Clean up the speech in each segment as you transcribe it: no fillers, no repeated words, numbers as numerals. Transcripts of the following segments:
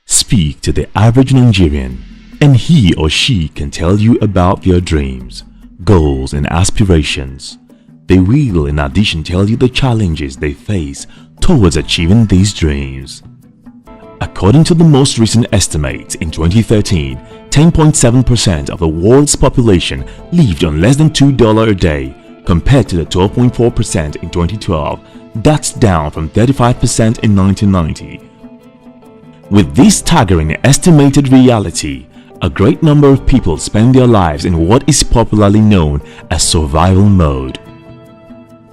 Speak to the average Nigerian, and he or she can tell you about their dreams, goals and aspirations. They will in addition tell you the challenges they face towards achieving these dreams. According to the most recent estimates in 2013, 10.7% of the world's population lived on less than $2 a day compared to the 12.4% in 2012. That's down from 35% in 1990. With this staggering estimated reality, a great number of people spend their lives in what is popularly known as survival mode.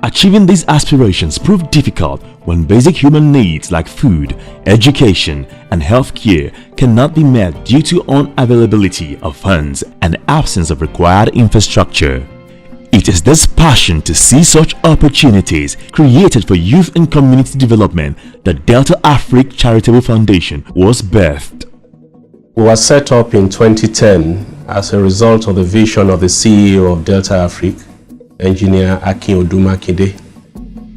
Achieving these aspirations prove difficult when basic human needs like food, education, and healthcare cannot be met due to unavailability of funds and absence of required infrastructure. It is this passion to see such opportunities created for youth and community development that DeltaAfrik Charitable Foundation was birthed. We were set up in 2010 as a result of the vision of the CEO of DeltaAfrik, Engineer Akin Odumakinde.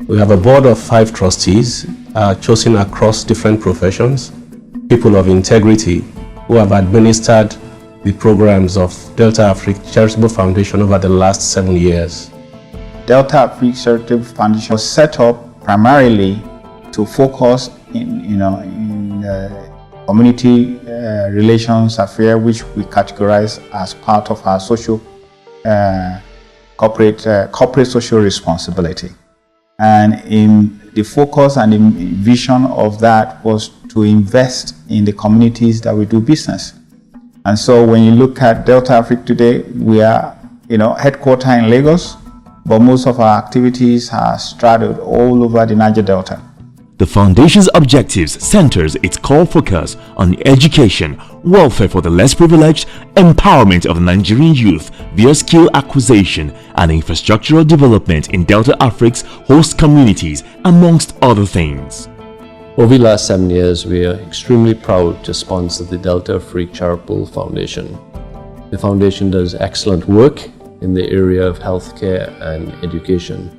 We have a board of 5 trustees chosen across different professions, people of integrity who have administered the programs of DeltaAfrik Charitable Foundation over the last 7 years. DeltaAfrik Charitable Foundation was set up primarily to focus in community relations affair, which we categorize as part of our social corporate social responsibility. And in the focus and the vision of that was to invest in the communities that we do business. And so when you look at DeltaAfrik today, we are headquartered in Lagos, but most of our activities are straddled all over the Niger Delta. The foundation's objectives centers its core focus on education, welfare for the less privileged, empowerment of the Nigerian youth via skill acquisition, and infrastructural development in DeltaAfrik's host communities, amongst other things. Over the last 7 years, we are extremely proud to sponsor the DeltaAfrik Charitable Foundation. The foundation does excellent work in the area of healthcare and education.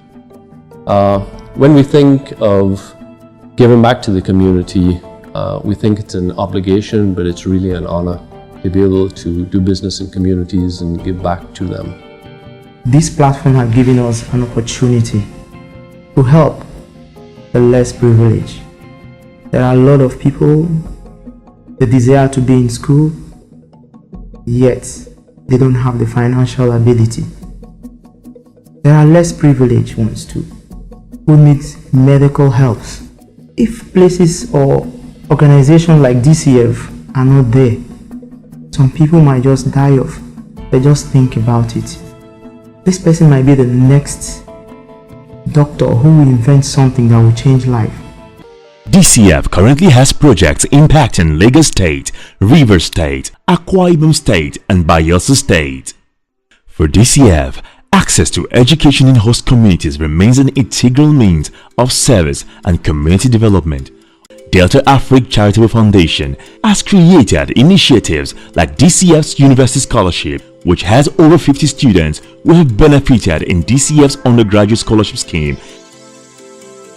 When we think of giving back to the community, we think it's an obligation, but it's really an honor to be able to do business in communities and give back to them. This platform has given us an opportunity to help the less privileged. There are a lot of people that desire to be in school, yet they don't have the financial ability. There are less privileged ones too, who need medical help. If places or organizations like DCF are not there, some people might just die off. They just think about it. This person might be the next doctor who will invent something that will change life. DCF currently has projects impacting Lagos State, Rivers State, Akwa Ibom State, and Bayelsa State. For DCF, access to education in host communities remains an integral means of service and community development. DeltaAfrik Charitable Foundation has created initiatives like DCF's University Scholarship, which has over 50 students who have benefited in DCF's undergraduate scholarship scheme.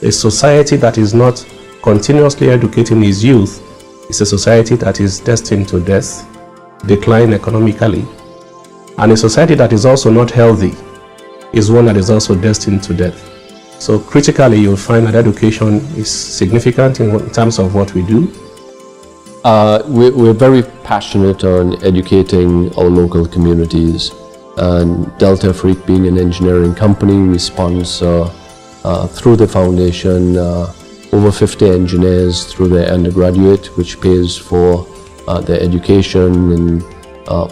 A society that is not continuously educating its youth is a society that is destined to death, decline economically, and a society that is also not healthy is one that is also destined to death. So critically, you'll find that education is significant in terms of what we do. We're very passionate on educating our local communities, and DeltaAfrik being an engineering company, we sponsor through the foundation over 50 engineers through their undergraduate, which pays for their education and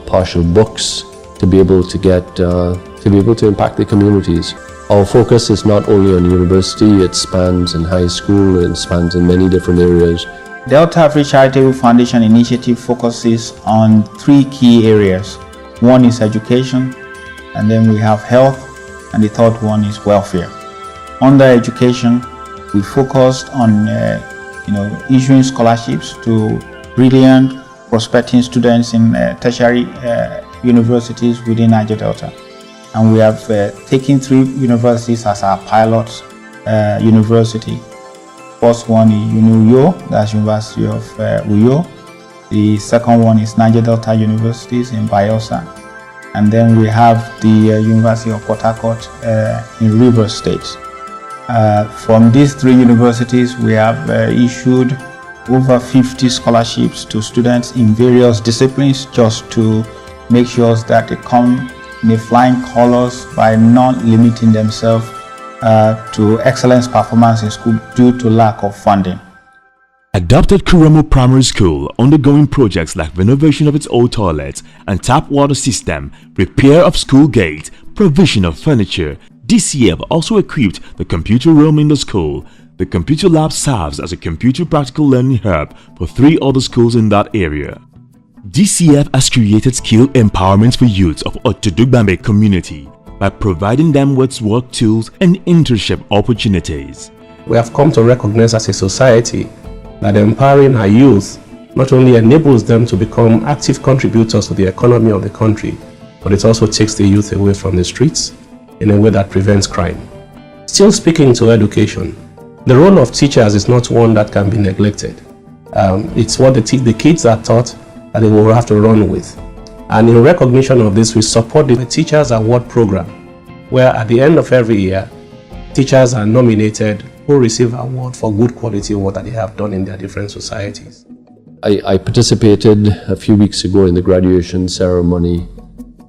partial books to be able to impact the communities. Our focus is not only on university, it spans in high school, it spans in many different areas. DeltaAfrik Charitable Foundation initiative focuses on 3 key areas. One is education, and then we have health, and the third one is welfare. Under education, we focused on issuing scholarships to brilliant prospecting students in tertiary universities within Niger Delta. And we have taken 3 universities as our pilot university. First one is UNIUYO, that's University of Uyo. The second one is Niger Delta Universities in Bayelsa. And then we have the University of Port Harcourt in Rivers State. From these three universities, we have issued over 50 scholarships to students in various disciplines, just to make sure that they come in flying colors by not limiting themselves to excellence performance in school due to lack of funding. Adopted Kuramo Primary School undergoing projects like renovation of its old toilets and tap water system, repair of school gates, provision of furniture. DCF also equipped the computer room in the school. The computer lab serves as a computer practical learning hub for 3 other schools in that area. DCF has created skill empowerment for youths of Otodugbambe community by providing them with work tools and internship opportunities. We have come to recognize as a society that empowering our youth not only enables them to become active contributors to the economy of the country, but it also takes the youth away from the streets in a way that prevents crime. Still speaking to education, the role of teachers is not one that can be neglected. It's what the kids are taught that they will have to run with. And in recognition of this, we support the Teachers Award program, where at the end of every year, teachers are nominated who receive an award for good quality work that they have done in their different societies. I participated a few weeks ago in the graduation ceremony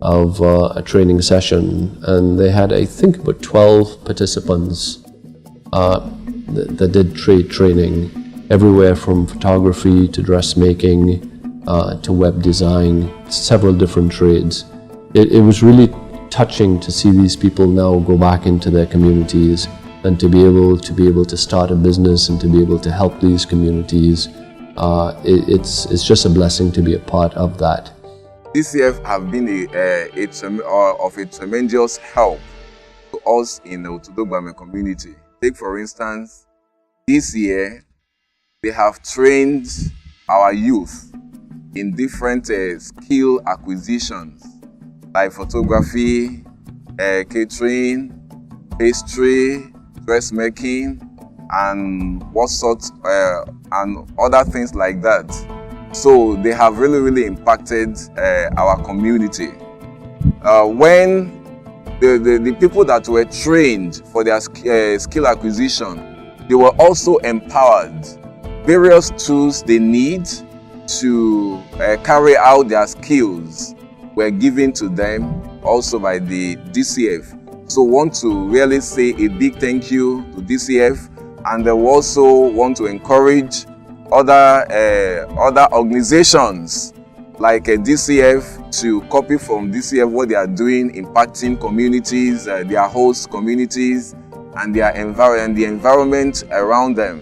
of a training session, and they had, I think, about 12 participants that did trade training, everywhere from photography to dressmaking to web design, several different trades. It was really touching to see these people now go back into their communities and to be able to start a business and to be able to help these communities. It's just a blessing to be a part of that. DCF have been of a tremendous help to us in the Otodugbambe community. Take for instance, this year they have trained our youth in different skill acquisitions like photography, catering, pastry, dressmaking, and and other things like that. So they have really impacted our community. When the people that were trained for their skill acquisition, they were also empowered. Various tools they need to carry out their skills were given to them also by the DCF. So want to really say a big thank you to DCF, and they also want to encourage other organizations like DCF to copy from DCF what they are doing, impacting communities, their host communities, and the environment around them.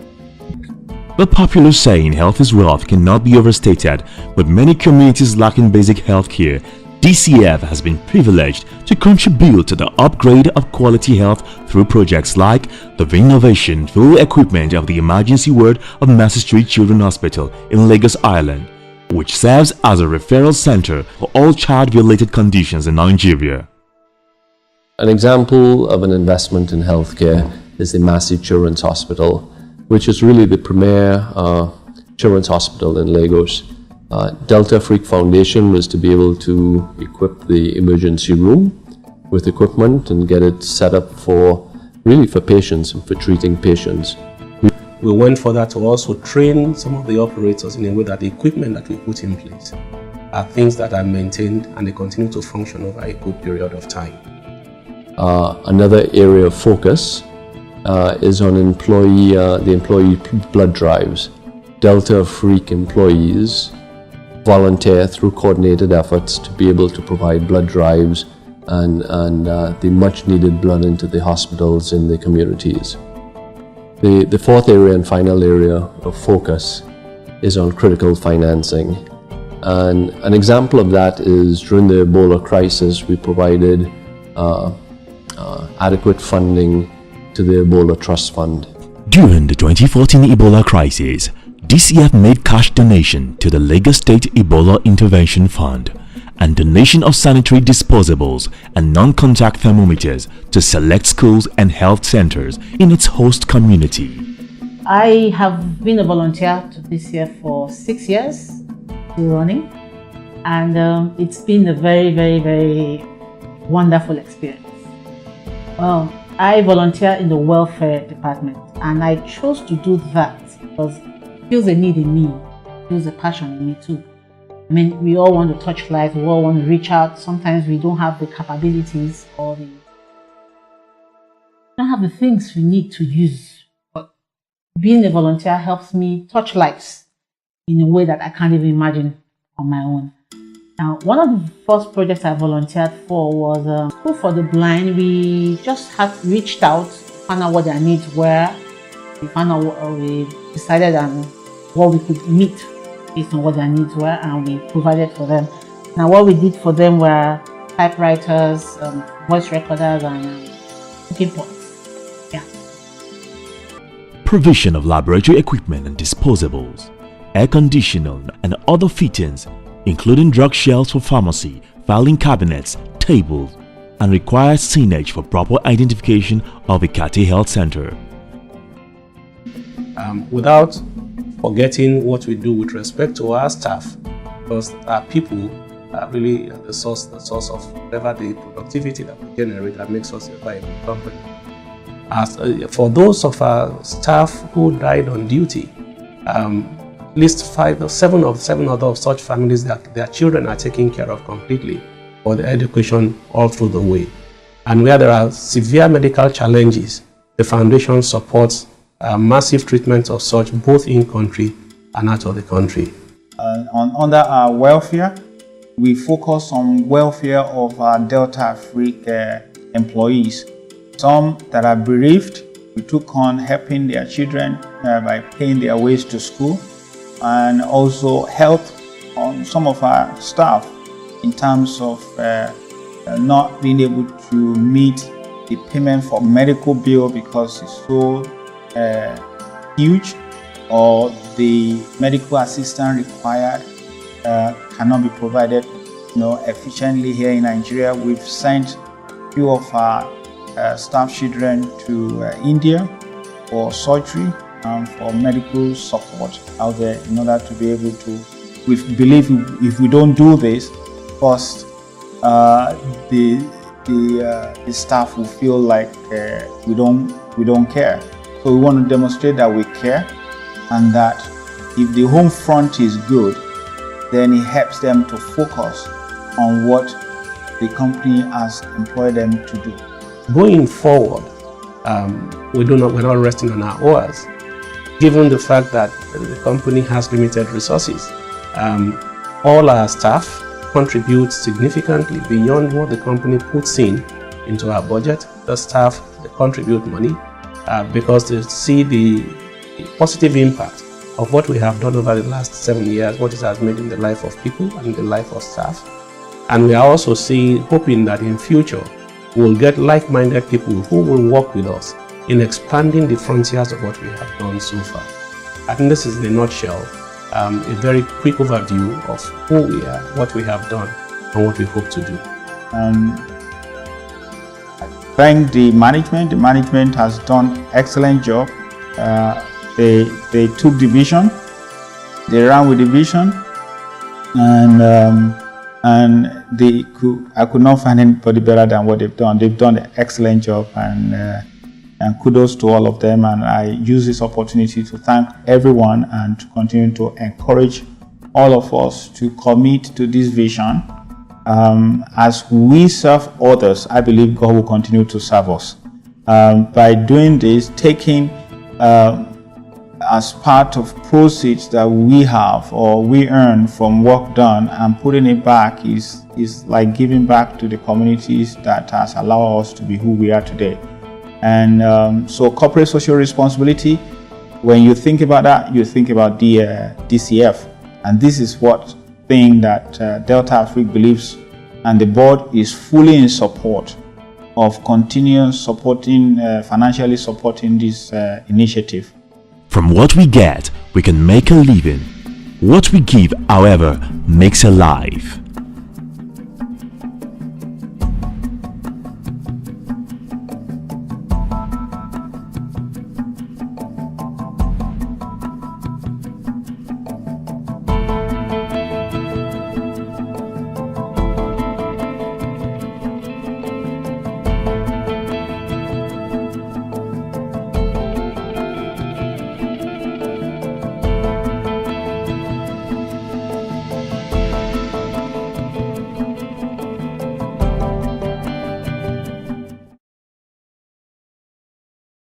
The popular saying health is wealth cannot be overstated. With many communities lacking basic health care, DCF has been privileged to contribute to the upgrade of quality health through projects like the renovation full equipment of the emergency ward of Mercy Street Children's Hospital in Lagos Island, which serves as a referral center for all child-related conditions in Nigeria. An example of an investment in healthcare is the Mercy Children's Hospital, which is really the premier children's hospital in Lagos. DeltaAfrik Foundation was to be able to equip the emergency room with equipment and get it set up for patients and for treating patients. We went further to also train some of the operators in a way that the equipment that we put in place are things that are maintained and they continue to function over a good period of time. Another area of focus is on the employee blood drives. DeltaAfrik employees volunteer through coordinated efforts to be able to provide blood drives and the much needed blood into the hospitals in the communities. The fourth area and final area of focus is on critical financing. And an example of that is during the Ebola crisis, we provided adequate funding to the Ebola Trust Fund. During the 2014 Ebola crisis, DCF made cash donation to the Lagos State Ebola Intervention Fund and donation of sanitary disposables and non-contact thermometers to select schools and health centers in its host community. I have been a volunteer to DCF for 6 years. still running, and it's been a very, very, very wonderful experience. Well, I volunteer in the welfare department, and I chose to do that because it feels a need in me, it feels a passion in me too. I mean, we all want to touch lives, we all want to reach out. Sometimes we don't have the capabilities or don't have the things we need to use. But being a volunteer helps me touch lives in a way that I can't even imagine on my own. Now, one of the first projects I volunteered for was School for the Blind. We just had reached out, found out what their needs were. We found out we decided on what we could meet based on what their needs were, and we provided for them. Now, what we did for them were typewriters, voice recorders, and cooking pots. Yeah. Provision of laboratory equipment and disposables, air conditioning and other fittings, including drug shelves for pharmacy, filing cabinets, tables, and requires signage for proper identification of a Kati Health Center. Without forgetting what we do with respect to our staff, because our people are really the source of whatever the productivity that we generate that makes us a viable company. For those of our staff who died on duty, at least 5 or 7 other of such families that their children are taken care of completely for their education all through the way. And where there are severe medical challenges, the foundation supports massive treatment of such both in country and out of the country. Under our welfare, we focus on welfare of our DeltaAfrik employees. Some that are bereaved, we took on helping their children by paying their ways to school, and also helped on some of our staff in terms of not being able to meet the payment for medical bill because it's so huge, or the medical assistance required cannot be provided efficiently here in Nigeria. We've sent a few of our staff children to India for surgery and for medical support out there in order to be able to, we believe if we don't do this first, the staff will feel like we don't care. So we want to demonstrate that we care, and that if the home front is good, then it helps them to focus on what the company has employed them to do. Going forward, we're not resting on our oars. Given the fact that the company has limited resources, all our staff contribute significantly beyond what the company puts into our budget. The staff, they contribute money because they see the positive impact of what we have done over the last 7 years, what it has made in the life of people and in the life of staff. And we are also hoping that in future, we'll get like-minded people who will work with us in expanding the frontiers of what we have done so far. I think this is, in a nutshell, a very quick overview of who we are, what we have done, and what we hope to do. Thank the management. The management has done excellent job. They took the vision, they ran with the vision, and I could not find anybody better than what they've done. They've done an excellent job, and kudos to all of them. And I use this opportunity to thank everyone and to continue to encourage all of us to commit to this vision. As we serve others, I believe God will continue to serve us. By doing this, taking as part of proceeds that we have or we earn from work done and putting it back is like giving back to the communities that has allowed us to be who we are today. And so corporate social responsibility, when you think about that, you think about the DCF. And this is what thing that DeltaAfrik believes, and the board is fully in support of continuing supporting, financially supporting this initiative. From what we get, we can make a living. What we give, however, makes a life.